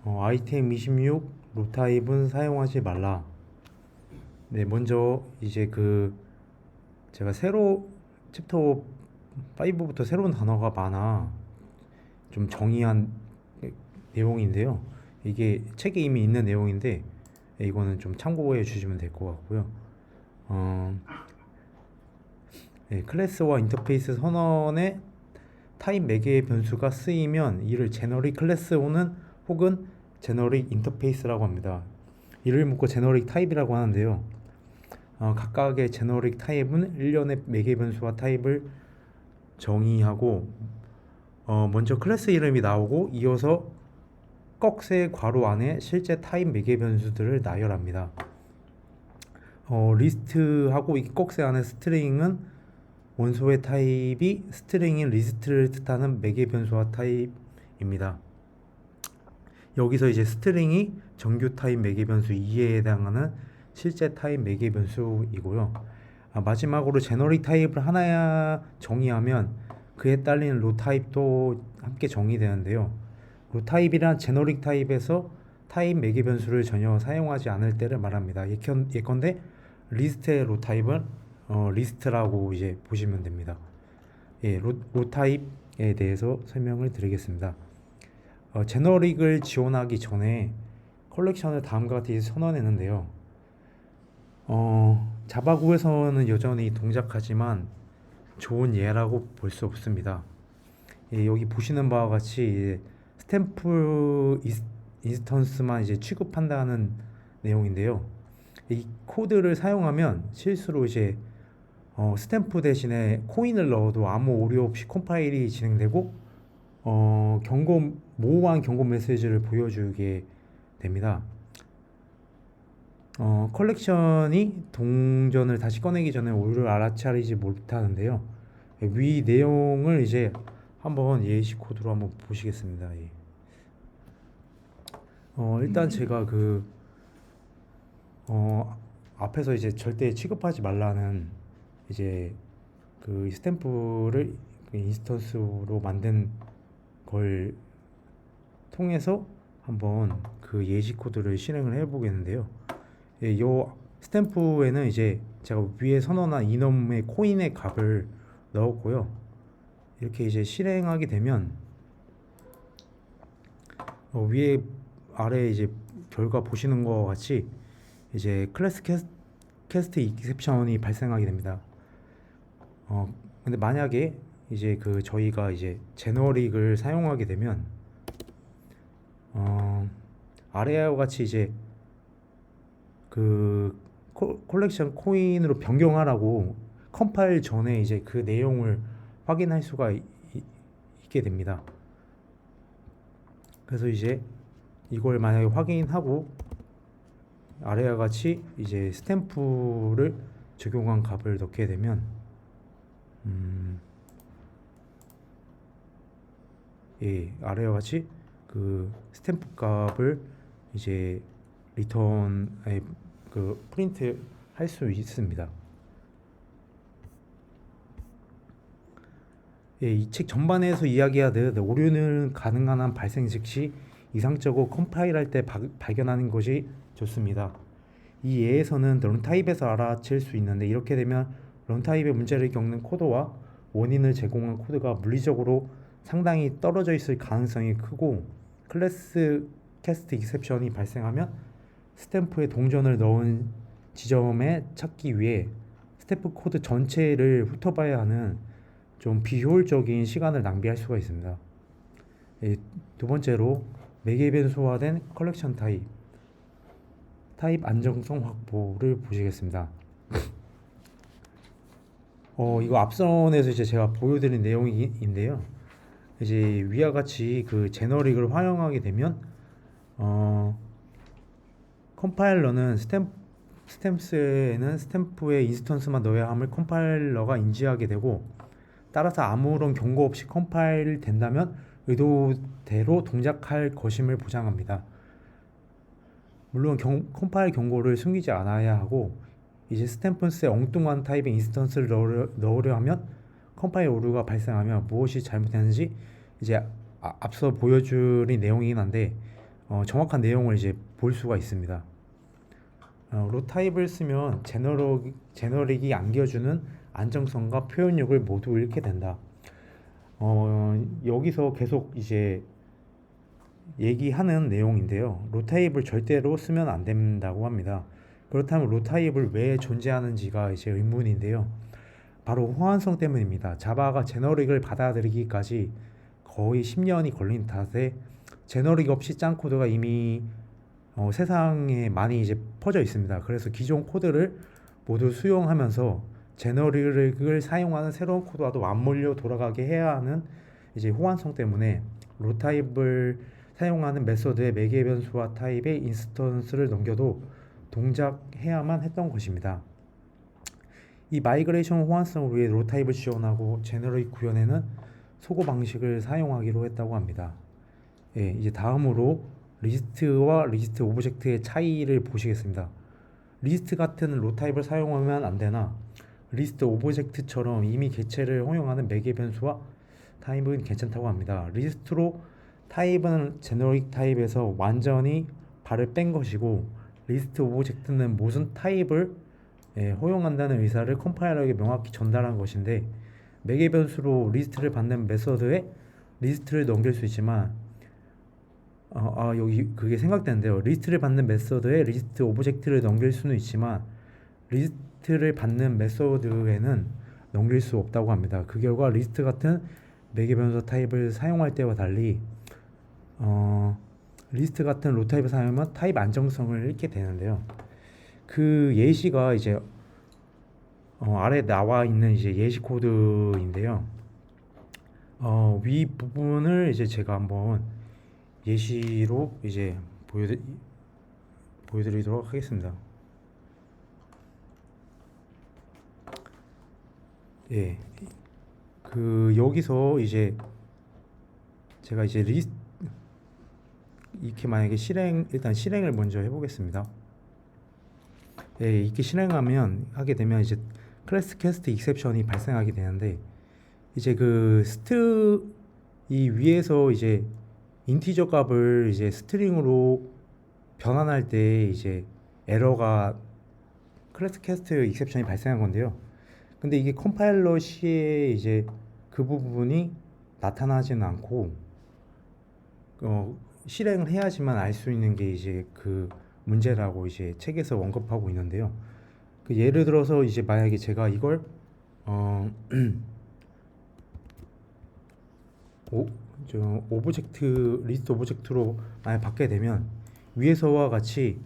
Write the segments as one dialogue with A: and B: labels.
A: 아이템 26 로타입은 사용하지 말라. 네, 먼저 이제 제가 새로 챕터 5부터 새로운 단어가 많아 좀 정의한 내용인데요. 이게 책에 이미 있는 내용인데 이거는 좀 참고해 주시면 될 것 같고요. 어, 네, 클래스와 인터페이스 선언에 타입 매개의 변수가 쓰이면 이를 제너릭 클래스 혹은 제너릭 인터페이스라고 합니다. 이를 묶어 제너릭 타입이라고 하는데요. 각각의 제너릭 타입은 일련의 매개 변수와 타입을 정의하고 먼저 클래스 이름이 나오고 이어서 꺽쇠 괄호 안에 실제 타입 매개 변수들을 나열합니다. 리스트하고 이 꺽쇠 안에 스트링은 원소의 타입이 스트링인 리스트를 뜻하는 매개 변수와 타입입니다. 여기서 이제 스트링이 정규 타입 매개 변수 2에 해당하는 실제 타입 매개 변수이고요. 마지막으로 제너릭 타입을 하나 정의하면 그에 딸리는 로 타입도 함께 정의되는데요. 로 타입이란 제너릭 타입에서 타입 매개 변수를 전혀 사용하지 않을 때를 말합니다. 예컨대 리스트의 로 타입은 리스트라고 이제 보시면 됩니다. 예, 로 타입에 대해서 설명을 드리겠습니다. 제너릭을 지원하기 전에 컬렉션을 다음과 같이 선언했는데요. 자바구에서는 여전히 동작하지만 좋은 예라고 볼 수 없습니다. 예, 여기 보시는 바와 같이 스탬프 인스턴스만 이제 취급한다는 내용인데요. 이 코드를 사용하면 실수로 이제 스탬프 대신에 코인을 넣어도 아무 오류 없이 컴파일이 진행되고 모호한 경고 메시지를 보여주게 됩니다. 컬렉션이 동전을 다시 꺼내기 전에 오류를 알아차리지 못하는데요. 위 내용을 이제 한번 예시 코드로 한번 보시겠습니다. 예. 일단 제가 앞에서 이제 절대 취급하지 말라는 이제 스탬프를 인스턴스로 만든 걸 통해서 한번 예시 코드를 실행을 해 보겠는데요. 예, 요 스탬프에는 이제 제가 위에 선언한 이넘의 코인의 값을 넣었고요. 이렇게 이제 실행하게 되면 위에 아래 이제 결과 보시는 것 같이 이제 클래스 캐스트 익셉션이 발생하게 됩니다. 근데 만약에 이제 저희가 이제 제너릭을 사용하게 되면 아래와 같이 이제 콜렉션 코인으로 변경하라고 컴파일 전에 이제 그 내용을 확인할 수가 있게 됩니다. 그래서 이제 이걸 만약에 확인하고 아래와 같이 이제 스탬프를 적용한 값을 넣게 되면 예, 아래와 같이 스탬프 값을 이제 리턴에 프린트 할 수 있습니다. 예, 이 책 전반에서 이야기하듯 오류는 가능한 한 발생 즉시 이상적으로 컴파일할 때 발견하는 것이 좋습니다. 이 예에서는 런타입에서 알아챌 수 있는데 이렇게 되면 런타입의 문제를 겪는 코드와 원인을 제공한 코드가 물리적으로 상당히 떨어져 있을 가능성이 크고 클래스 캐스트 익셉션이 발생하면 스탬프에 동전을 넣은 지점에 찾기 위해 스탬프 코드 전체를 훑어봐야 하는 좀 비효율적인 시간을 낭비할 수가 있습니다. 두 번째로 매개 변수화된 컬렉션 타입 안정성 확보를 보시겠습니다. 이거 앞선에서 이제 제가 보여드린 내용인데요. 이제 위와 같이 제너릭을 활용하게 되면 컴파일러는 스탬프에는 스탬프의 인스턴스만 넣어야 함을 컴파일러가 인지하게 되고 따라서 아무런 경고 없이 컴파일 된다면 의도대로 동작할 것임을 보장합니다. 물론 컴파일 경고를 숨기지 않아야 하고 이제 스탬프스의 엉뚱한 타입의 인스턴스를 넣으려 하면 컴파일 오류가 발생하면 무엇이 잘못됐는지 이제 앞서 보여드린 내용이긴 한데 정확한 내용을 이제 볼 수가 있습니다. 로 타입을 쓰면 제너릭이 안겨주는 안정성과 표현력을 모두 잃게 된다. 여기서 계속 이제 얘기하는 내용인데요. 로 타입을 절대로 쓰면 안 된다고 합니다. 그렇다면 로 타입을 왜 존재하는지가 이제 의문인데요. 바로 호환성 때문입니다. 자바가 제너릭을 받아들이기까지 거의 10년이 걸린 탓에 제너릭 없이 짠 코드가 이미 세상에 많이 이제 퍼져 있습니다. 그래서 기존 코드를 모두 수용하면서 제너릭을 사용하는 새로운 코드와도 맞물려 돌아가게 해야 하는 이제 호환성 때문에 로 타입을 사용하는 메소드의 매개 변수와 타입의 인스턴스를 넘겨도 동작해야만 했던 것입니다. 이 마이그레이션 호환성을 위해 로 타입을 지원하고 제너릭 구현에는 소거 방식을 사용하기로 했다고 합니다. 예, 이제 다음으로 리스트와 리스트 오브젝트의 차이를 보시겠습니다. 리스트 같은 로 타입을 사용하면 안 되나 리스트 오브젝트처럼 이미 개체를 허용하는 매개 변수와 타입은 괜찮다고 합니다. 리스트로 타입은 제너릭 타입에서 완전히 발을 뺀 것이고 리스트 오브젝트는 무슨 타입을 허용한다는 의사를 컴파일러에게 명확히 전달한 것인데 매개 변수로 리스트를 받는 메서드에 리스트를 넘길 수 있지만 여기 그게 생각되는데요. 리스트를 받는 메서드에 리스트 오브젝트를 넘길 수는 있지만 리스트를 받는 메서드에는 넘길 수 없다고 합니다. 그 결과 리스트 같은 매개 변수 타입을 사용할 때와 달리 리스트 같은 로 타입을 사용하면 타입 안정성을 잃게 되는데요. 그 예시가 이제 아래 나와 있는 이제 예시 코드인데요. 위 부분을 이제 제가 한번 예시로 이제 보여드리도록 하겠습니다. 예, 그 여기서 이제 제가 이제 이렇게 만약에 일단 실행을 먼저 해보겠습니다. 예, 이렇게 하게 되면 이제 클래스 캐스트 익셉션이 발생하게 되는데 이제 그 이 위에서 이제 인티저 값을 이제 스트링으로 변환할 때 이제 에러가 클래스 캐스트 익셉션이 발생한 건데요. 근데 이게 컴파일러 시에 이제 그 부분이 나타나지는 않고 실행을 해야지만 알 수 있는 게 이제 그 문제라고 이제 책에서 언급하고 있는데요. 그 예를 들어서 이제 만약에 제가 이걸 리스트 오브젝트로 만약 받게 되면 위에서와 같이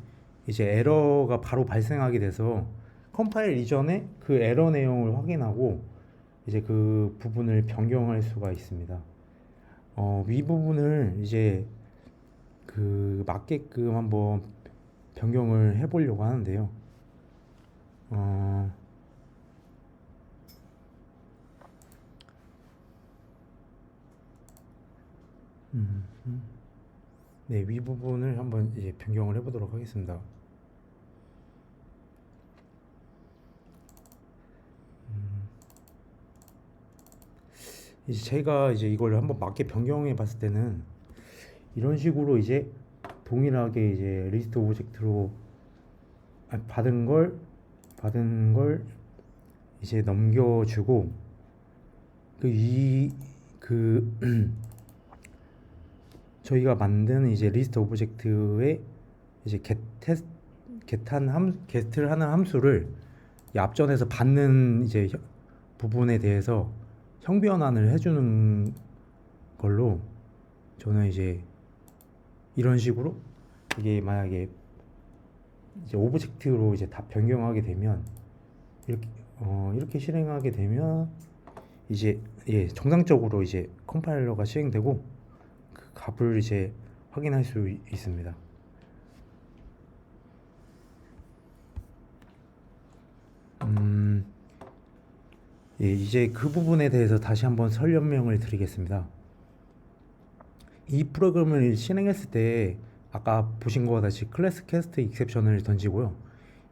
A: 이제 에러가 바로 발생하게 돼서 컴파일 이전에 그 에러 내용을 확인하고 이제 그 부분을 변경할 수가 있습니다. 위 부분을 이제 그 맞게끔 한번 변경을 해보려고 하는데요. 네, 위 부분을 한번 이제 변경을 해보도록 하겠습니다. 이제 제가 이제 이걸 한번 맞게 변경해 봤을 때는 이런 식으로 이제 동일하게 이제 리스트 오브젝트로 받은 걸 이제 넘겨주고 저희가 만든 이제 리스트 오브젝트에 이제 get를 하는 함수를 이 앞전에서 받는 이제 부분에 대해서 형변환을 해주는 걸로 저는 이제 이런 식으로 이게 만약에 이제 오브젝트로 이제 다 변경하게 되면 이렇게 실행하게 되면 이제 정상적으로 이제 컴파일러가 시행되고 그 값을 이제 확인할 수 있습니다. 이제 그 부분에 대해서 다시 한번 설명을 드리겠습니다. 이 프로그램을 실행했을 때 아까 보신 것과 같이 클래스 캐스트 익셉션을 던지고요.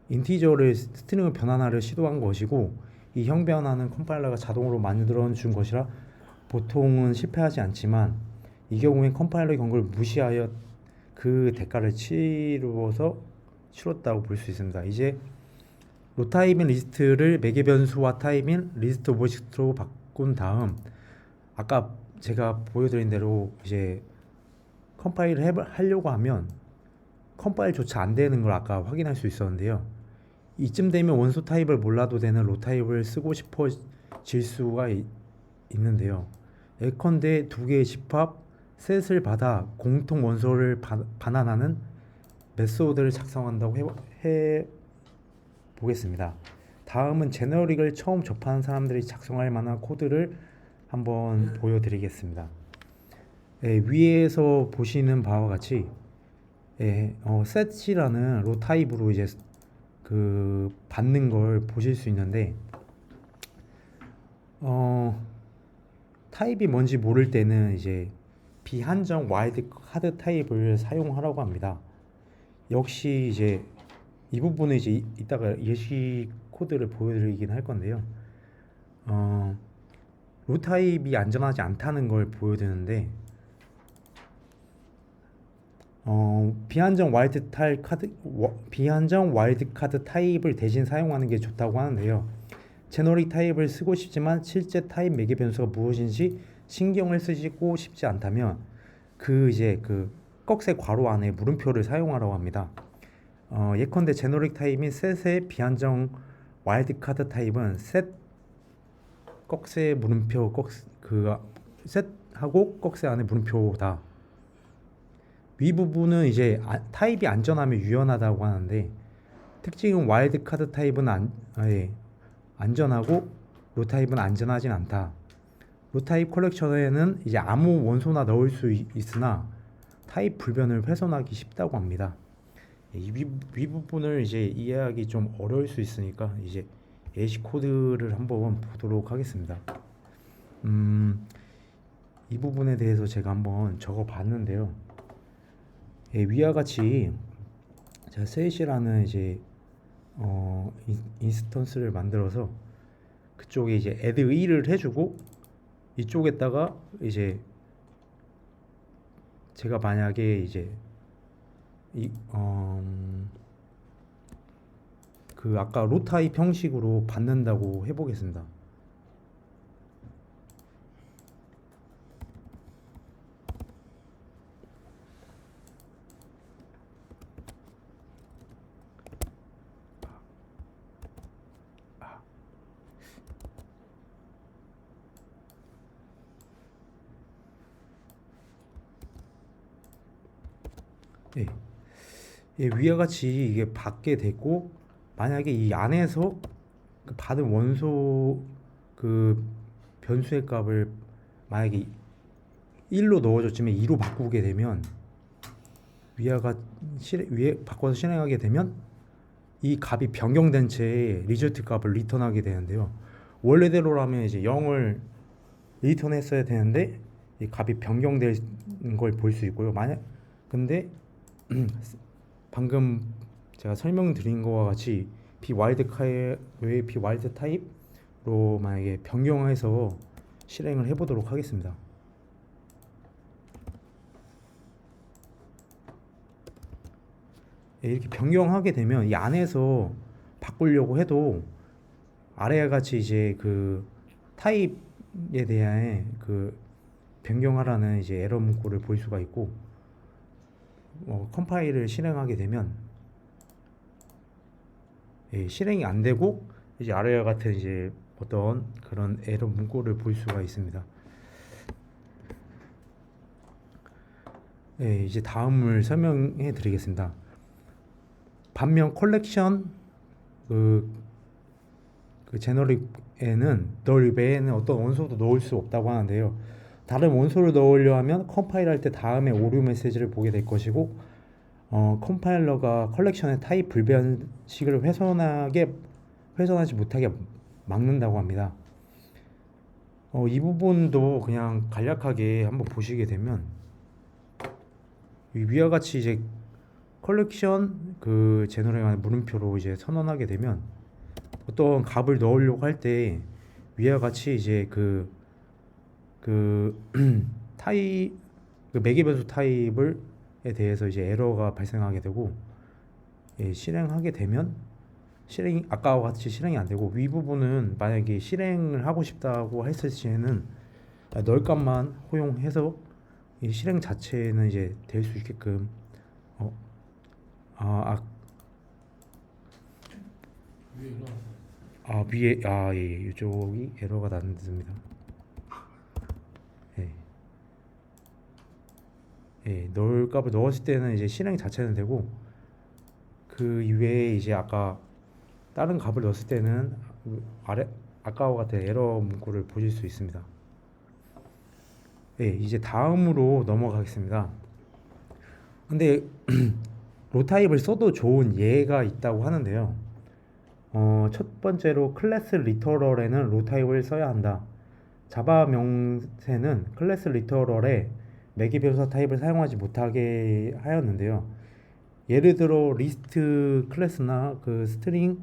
A: 인티저를 스트링을 변환하려 시도한 것이고 이 형변환은 컴파일러가 자동으로 만들어 준 것이라 보통은 실패하지 않지만 이 경우에 컴파일러 경고를 무시하여 그 대가를 치렀다고 볼 수 있습니다. 이제 로 타입인 리스트를 매개 변수와 타입인 리스트 오브젝트로 바꾼 다음 아까 제가 보여드린 대로 이제 하려고 하면 컴파일조차 안 되는 걸 아까 확인할 수 있었는데요. 이쯤 되면 원소 타입을 몰라도 되는 로 타입을 쓰고 싶어질 수가 있는데요. 예컨대 두 개의 집합 셋을 받아 공통 원소를 반환하는 메소드를 작성한다고 해 보겠습니다. 다음은 제너릭을 처음 접하는 사람들이 작성할 만한 코드를 한번 보여드리겠습니다. 위에서 보시는 바와 같이 set이라는 로 타입으로 이제 그 받는 걸 보실 수 있는데 타입이 뭔지 모를 때는 이제 비한정 와일드 카드 타입을 사용하라고 합니다. 역시 이제 이 부분은 이제 이따가 예시 코드를 보여드리긴 할 건데요. 로 타입이 안전하지 않다는 걸 보여드리는데 비한정 와일드 카드 타입을 대신 사용하는 게 좋다고 하는데요. 제너릭 타입을 쓰고 싶지만 실제 타입 매개 변수가 무엇인지 신경을 쓰시고 싶지 않다면 이제 꺽쇠 괄호 안에 물음표를 사용하라고 합니다. 예컨대 제너릭 타입인 셋의 비한정 와일드 카드 타입은 셋 꺽쇠 물음표 셋하고 꺽쇠 안에 물음표다. 위 부분은 이제 타입이 안전하면 유연하다고 하는데 특징은 와일드 카드 타입은 안전하고 로 타입은 안전하진 않다. 로 타입 컬렉션에는 이제 아무 원소나 넣을 수 있으나 타입 불변을 훼손하기 쉽다고 합니다. 이 위 부분을 이제 이해하기 좀 어려울 수 있으니까 이제 예시 코드를 한번 보도록 하겠습니다. 이 부분에 대해서 제가 한번 적어 봤는데요. 위와 같이 제가 셋이라는 이제 인스턴스를 만들어서 그쪽에 이제 add 1을 해주고 이쪽에다가 이제 제가 만약에 이제 아까 로 타입 형식으로 받는다고 해보겠습니다. 예. 위와 같이 이게 받게 되고 만약에 이 안에서 받은 원소 변수의 값을 만약에 1로 넣어줬지만 2로 바꾸게 되면 위에 바꿔서 실행하게 되면 이 값이 변경된 채 리저트 값을 리턴하게 되는데요. 원래대로라면 이제 0을 리턴했어야 되는데 이 값이 변경된 걸 볼 수 있고요. 근데 방금 제가 설명드린 거와 같이 비와일드 타입으로 만약에 변경해서 실행을 해보도록 하겠습니다. 이렇게 변경하게 되면 이 안에서 바꾸려고 해도 아래와 같이 이제 타입에 대한 변경하라는 이제 에러 문구를 볼 수가 있고 컴파일을 실행하게 되면 실행이 안 되고 이제 아래와 같은 이제 어떤 그런 에러 문구를 볼 수가 있습니다. 이제 다음을 설명해 드리겠습니다. 반면 컬렉션 제너릭에는 널 외에는 어떤 원소도 넣을 수 없다고 하는데요. 다른 원소를 넣으려 하면 컴파일할 때 다음에 오류 메시지를 보게 될 것이고 컴파일러가 컬렉션의 타입 불변식을 훼손하지 못하게 막는다고 합니다. 이 부분도 그냥 간략하게 한번 보시게 되면 위와 같이 이제 컬렉션 제너럴의 물음표로 이제 선언하게 되면 어떤 값을 넣으려고 할 때 위와 같이 이제 타입 매개 변수 타입을 대해서 이제 에러가 발생하게 되고, 실행하게 되면 실행이 아까와 같이 실행이 안 되고, 위 부분은 만약에 실행을 하고 싶다고 했을 시에는 널값만 허용해서 이 실행 자체는 이제 될 수 있게끔 어, 아,
B: 위에 일어났어.
A: 위에 예, 이쪽이 에러가 났습니다. 예, 널값을 넣었을 때는 이제 실행 자체는 되고, 그 이외에 이제 아까 다른 값을 넣었을 때는 아래 아까와 같은 에러 문구를 보실 수 있습니다. 이제 다음으로 넘어가겠습니다. 근데 로 타입을 써도 좋은 예가 있다고 하는데요. 첫 번째로 클래스 리터럴에는 로 타입을 써야 한다. 자바 명세는 클래스 리터럴에 매개 변수와 타입을 사용하지 못하게 하였는데요. 예를 들어 리스트 클래스나 그 스트링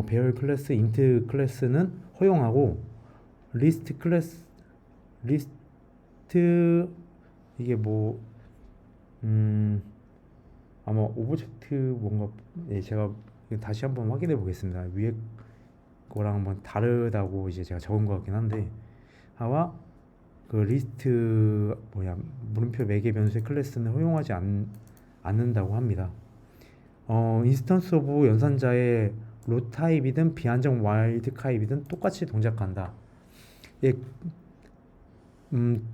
A: 배열 클래스, 인트 클래스는 허용하고, 리스트 클래스 리스트 이게 뭐 아마 오브젝트 뭔가 제가 다시 한번 확인해 보겠습니다. 위에 거랑 한번 다르다고 이제 제가 적은 것 같긴 한데, 하와 그 리스트 물음표 매개 변수의 클래스는 허용하지 않는다고 합니다. 인스턴스 오브 연산자의 로 타입이든 비한정 와일드 타입이든 똑같이 동작한다. 예, 음,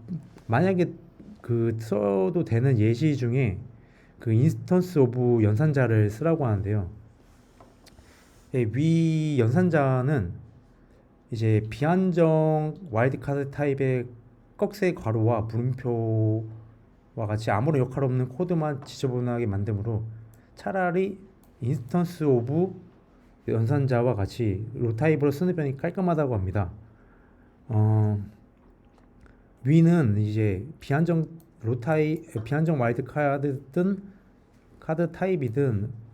A: 만약에 그 써도 되는 예시 중에 그 인스턴스 오브 연산자를 쓰라고 하는데요. 위 연산자는 이제 비한정 와일드카드 타입의 꺽쇠 괄호와 물음표와 같이 아무런 역할 없는 코드만 지저분하게 만들므로 차라리 인스턴스 오브 연산자와 같이 로 타입으로 쓰는 편이 깔끔하다고 합니다. 위는 이제 비한정 와일드 카드든 카드 타입이든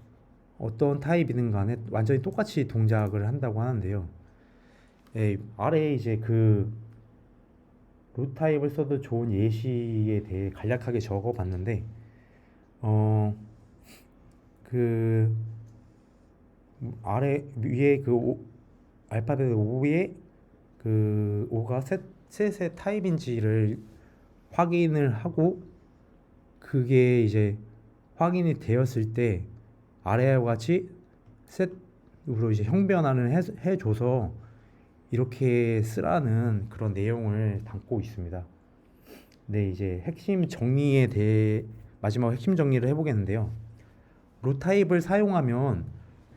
A: 어떤 타입이든 간에 완전히 똑같이 동작을 한다고 하는데요. 아래에 이제 그 로 타입을 써도 좋은 예시에 대해 간략하게 적어봤는데, 그 아래 위에 알파벳 O에 그 O가 셋의 타입인지를 확인을 하고, 그게 이제 확인이 되었을 때 아래와 같이 셋으로 이제 형변환을 해줘서 이렇게 쓰라는 그런 내용을 담고 있습니다. 네, 이제 핵심 정리에 대해 마지막 핵심 정리를 해보겠는데요. 로 타입을 사용하면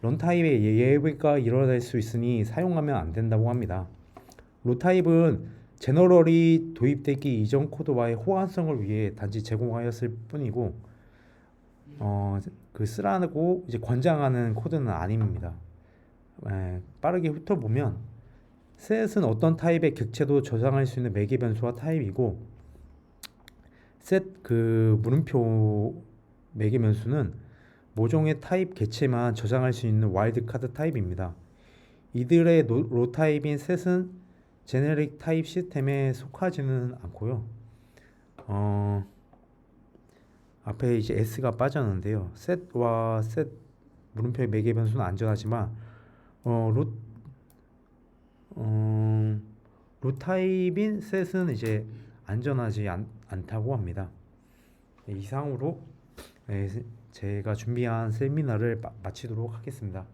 A: 런 타입의 예외가 일어날 수 있으니 사용하면 안 된다고 합니다. 로 타입은 제너럴이 도입되기 이전 코드와의 호환성을 위해 단지 제공하였을 뿐이고, 그 쓰라고 이제 권장하는 코드는 아닙니다. 빠르게 훑어보면 셋은 어떤 타입의 객체도 저장할 수 있는 매개 변수와 타입이고, 셋 그 물음표 매개 변수는 모종의 타입 객체만 저장할 수 있는 와일드카드 타입입니다. 이들의 로 타입인 셋은 제네릭 타입 시스템에 속하지는 않고요. 앞에 이제 s가 빠졌는데요. set와 set 물음표의 매개 변수는 안전하지만 로 로 타입인 set은 이제 안전하지 않다고 합니다. 이상으로 제가 준비한 세미나를 마치도록 하겠습니다.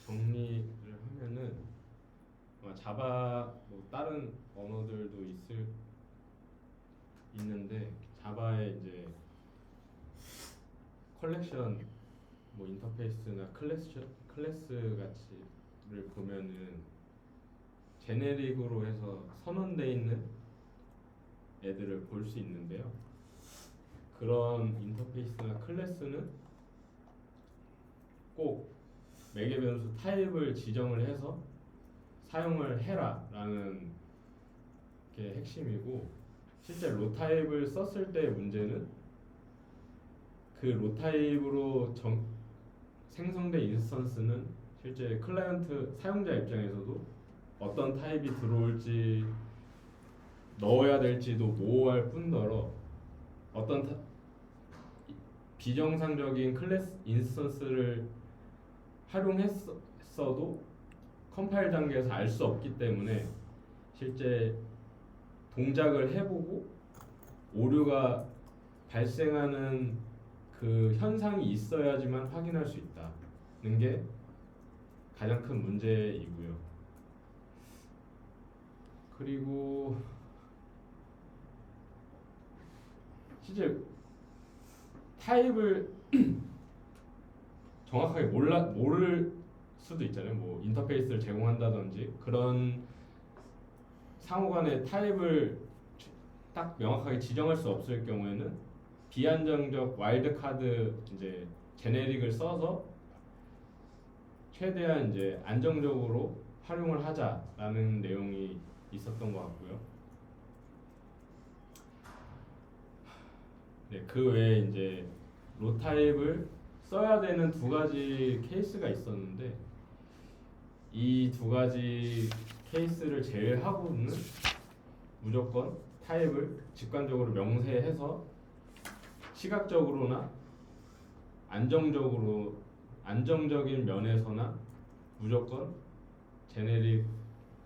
B: 정리를 하면은 아마 자바 뭐 다른 언어들도 있는데 자바의 이제 컬렉션 뭐 인터페이스나 클래스 가치를 보면은 제네릭으로 해서 선언돼 있는 애들을 볼 수 있는데요. 그런 인터페이스나 클래스는 꼭 매개 변수 타입을 지정을 해서 사용을 해라 라는 게 핵심이고, 실제 로 타입을 썼을 때 문제는 그 로 타입으로 생성된 인스턴스는 실제 클라이언트 사용자 입장에서도 어떤 타입이 들어올지 넣어야 될지도 모호할 뿐더러 어떤 비정상적인 클래스 인스턴스를 활용했어도 컴파일 단계에서 알 수 없기 때문에 실제 동작을 해보고 오류가 발생하는 그 현상이 있어야지만 확인할 수 있다는 게 가장 큰 문제이고요. 그리고 실제 타입을 정확하게 모를 수도 있잖아요. 뭐 인터페이스를 제공한다든지 그런 상호간의 타입을 딱 명확하게 지정할 수 없을 경우에는 비안정적 와일드 카드 이제 제네릭을 써서 최대한 이제 안정적으로 활용을 하자라는 내용이 있었던 것 같고요. 네, 그 외에 이제 로 타입을 써야 되는 두 가지 케이스가 있었는데 이 두 가지 케이스를 제외하고는 무조건 타입을 직관적으로 명세해서 시각적으로나 안정적인 면에서나 무조건 제네릭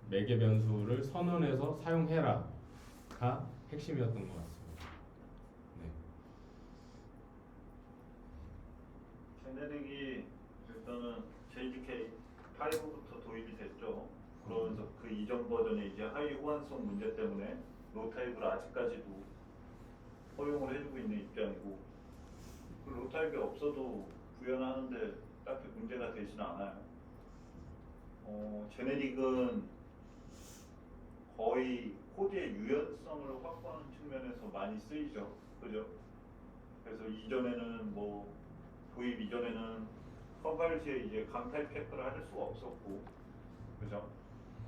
B: 매개 변수를 선언해서 사용해라가 핵심이었던 것 같습니다. 네.
C: 제네릭이 일단은 JDK 5부터 도입이 됐죠. 그러면서 그 이전 버전의 이제 하위 호환성 문제 때문에 로 타입을 아직까지도 허용을 해주고 있는 입장이고, 그 로 타입이 없어도 구현하는데 딱히 문제가 되진 않아요. 제네릭은 거의 코드의 유연성을 확보하는 측면에서 많이 쓰이죠. 그죠? 그래서 이전에는 뭐 도입 이전에는 컴파일 시에 이제 강타입 체크를 할 수가 없었고, 그죠?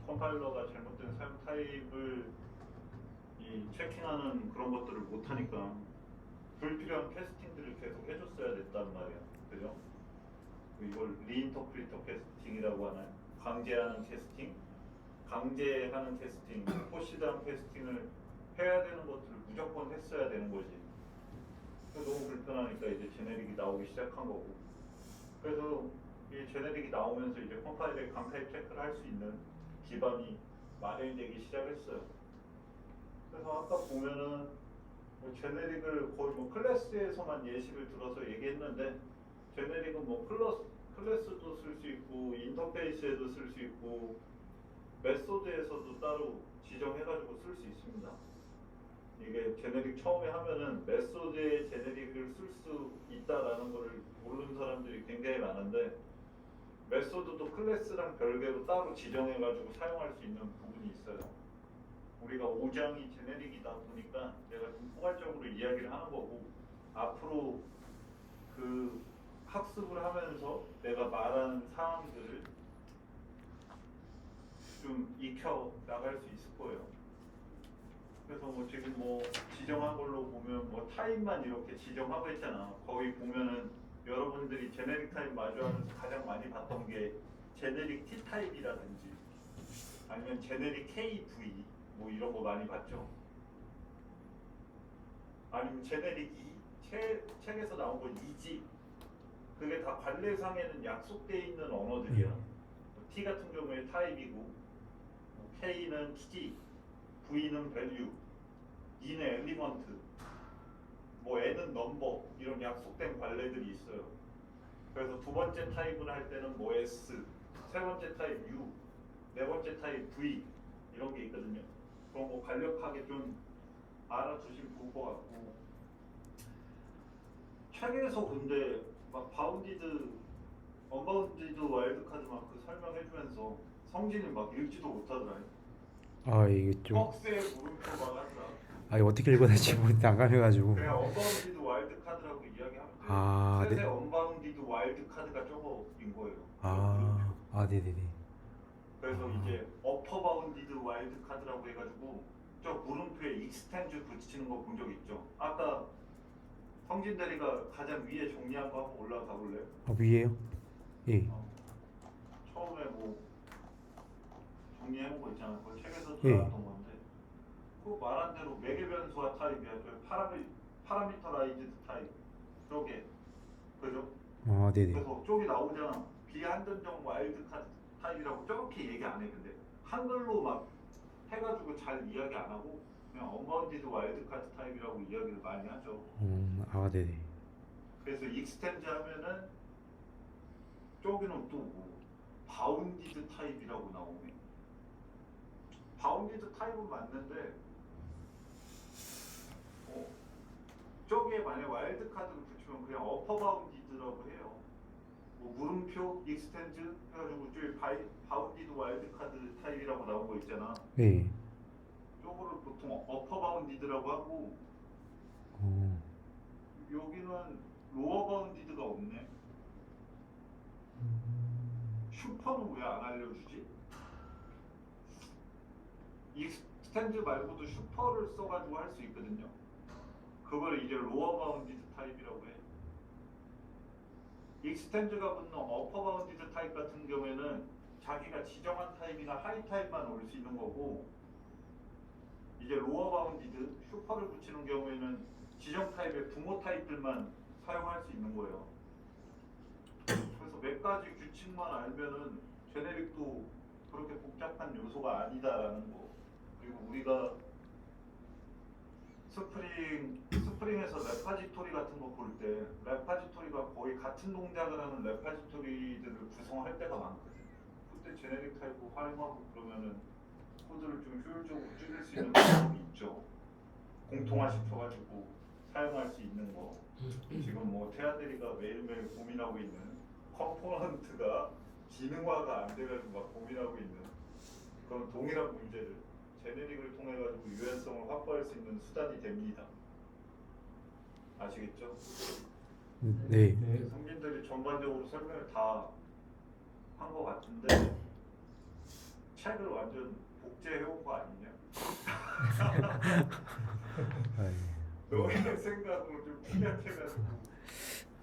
C: 컴파일러가 잘못된 사용 타입을 체킹하는 그런 것들을 못하니까 불필요한 캐스팅들을 계속 해줬어야 됐단 말이야, 그죠? 이걸 리인터프리터 캐스팅이라고 하나요? 강제하는 캐스팅, 포시드한 캐스팅을 해야 되는 것들을 무조건 했어야 되는 거지. 너무 불편하니까 이제 제네릭이 나오기 시작한 거고. 그래서 이 제네릭이 나오면서 이제 컴파일에 강타입 체크를 할 수 있는 기반이 마련되기 시작했어요. 그래서 아까 보면은 뭐 제네릭을 거의 뭐 클래스에서만 예시를 들어서 얘기했는데, 제네릭은 뭐 클래스도 쓸 수 있고 인터페이스에도 쓸 수 있고 메소드에서도 따로 지정해가지고 쓸 수 있습니다. 이게 제네릭 처음에 하면은 메소드에 제네릭을 쓸 수 있다라는 거를 모르는 사람들이 굉장히 많은데, 메소드도 클래스랑 별개로 따로 지정해가지고 사용할 수 있는 부분이 있어요. 우리가 5장이 제네릭이다 보니까 내가 좀 포괄적으로 이야기를 하는 거고, 앞으로 그 학습을 하면서 내가 말하는 사항들을 좀 익혀 나갈 수 있을 거예요. 그래서 뭐 지금 뭐 지정한 걸로 보면 뭐 타입만 이렇게 지정하고 있잖아. 거기 보면은 여러분들이 제네릭 타입 마주하면서 가장 많이 봤던 게 제네릭 T 타입이라든지 아니면 제네릭 KV 뭐 이런 거 많이 봤죠. 아니면 제네릭 E, 책에서 나온 건 EG. 그게 다 관례상에는 약속되어 있는 언어들이야. T 같은 경우에 타입이고, K는 key, V는 value, E는 element, 뭐 N은 number, 이런 약속된 관례들이 있어요. 그래서 두 번째 타입을 할 때는 뭐 S, 세 번째 타입 U, 네 번째 타입 V 이런 게 있거든요. 그런 거 간략하게 좀 알아두시면 좋을 것 같고, 책에서 근데 막 바운디드, 언바운디드 와일드카드 막 그 설명해주면서 성진이 막 읽지도 못하더라.
A: 아 이게 좀
C: 꺽쇠 물음표 막 한다.
A: 아 이거 어떻게 읽어야 될지 난감해가지고.
C: 그냥 언바운디드 와일드카드라고 이야기하면 돼.
A: 아,
C: 셋의
A: 네.
C: 언바운디드 와일드카드가 저거인 거예요.
A: 네네네.
C: 그래서 이제 어퍼바운디드 와일드카드라고 해가지고 저 물음표에 익스텐즈 붙이는 거 본 적 있죠? 아까 성진 대리가 가장 위에 정리한 거 한번 올라가 볼래요?
A: 위에요? 예.
C: 처음에 뭐 정리해놓은 거 있잖아요. 그거 책에서
A: 예.
C: 나왔던 건데 그 말한 대로 매개 변수와 타입이야. 그 파라미터라이즈드 타입 쪽에 그죠?
A: 네네.
C: 그래서 쪽이 나오잖아. 비한전적 와일드 카드 타입이라고 저렇게 얘기 안 해. 근데 한글로 막 해가지고 잘 이야기 안 하고 그냥 언바운디드 와일드 카드 타입이라고 이야기를 많이 하죠.
A: 네네.
C: 그래서 익스텐드 하면은 저기는 또 뭐 바운디드 타입이라고 나오네. 바운디드 타입은 맞는데 저기에 만약 와일드 카드를 붙이면 그냥 어퍼 바운디드라고 해요. 뭐 물음표 익스텐드 해가지고 저기 바운디드 와일드 카드 타입이라고 나온 거 있잖아.
A: 예.
C: 저거를 보통 어퍼 바운디드라고 하고 여기는 로어 바운디드가 없네. 슈퍼는 왜 안 알려주지? 익스텐드 말고도 슈퍼를 써가지고 할 수 있거든요. 그걸 이제 로어 바운디드 타입이라고 해. 익스텐드가 붙는 어퍼 바운디드 타입 같은 경우에는 자기가 지정한 타입이나 하이 타입만 올 수 있는 거고, 이제 로어 바운디드 슈퍼를 붙이는 경우에는 지정 타입의 부모 타입들만 사용할 수 있는 거예요. 그래서 몇 가지 규칙만 알면은 제네릭도 그렇게 복잡한 요소가 아니다라는 거. 그리고 우리가 스프링에서 레파지토리 같은 거 볼 때 레파지토리가 거의 같은 동작을 하는 레파지토리들을 구성할 때가 많거든. 그때 제네릭 타입을 활용하고 그러면은 코드를 좀 효율적으로 줄일 수 있는 방법이 있죠. 공통화시켜가지고 사용할 수 있는 거. 지금 뭐 태아대리가 매일매일 고민하고 있는 컴포넌트가 기능화가 안 돼가지고 막 고민하고 있는 그런 동일한 문제를 제네릭을 통해 가지고 유연성을 확보할 수 있는 수단이 됩니다. 아시겠죠?
A: 네.
C: 성진들이 전반적으로 설명을 다 한 것 같은데 책을 완전 복제해온 거 아니냐? 너의 생각으로 좀 피력해가지고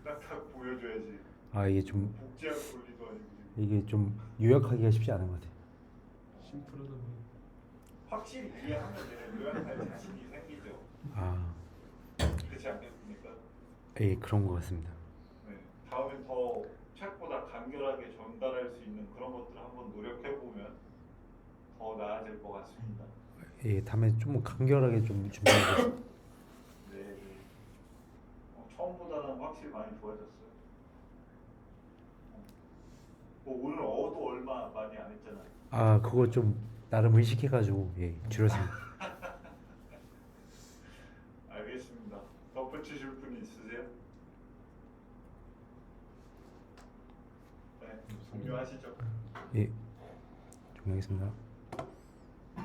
C: 딱 보여줘야지.
A: 이게 좀
C: 복제할 권리도 아니고 지금.
A: 이게 좀 요약하기가 쉽지 않은 것 같아요.
B: 심플하다 보니.
C: 확실히 이해하면 요약할 자신이 생기죠. 그렇지 않겠습니까?
A: 예, 그런 것 같습니다.
C: 네. 다음엔 더 책보다 간결하게 전달할 수 있는 그런 것들을 한번 노력해보면 더 나아질 것 같습니다.
A: 예, 다음에 좀 간결하게 좀 준비해보겠습니다.
C: 네. 처음보다는 확실히 많이 좋아졌어요. 오늘 어도 얼마 많이 안 했잖아요.
A: 그거 좀 나름 의식해가지고 줄였습니다.
C: 알겠습니다. 덧붙이실 분이 있으세요? 네, 종료하시죠.
A: 예, 종료하겠습니다.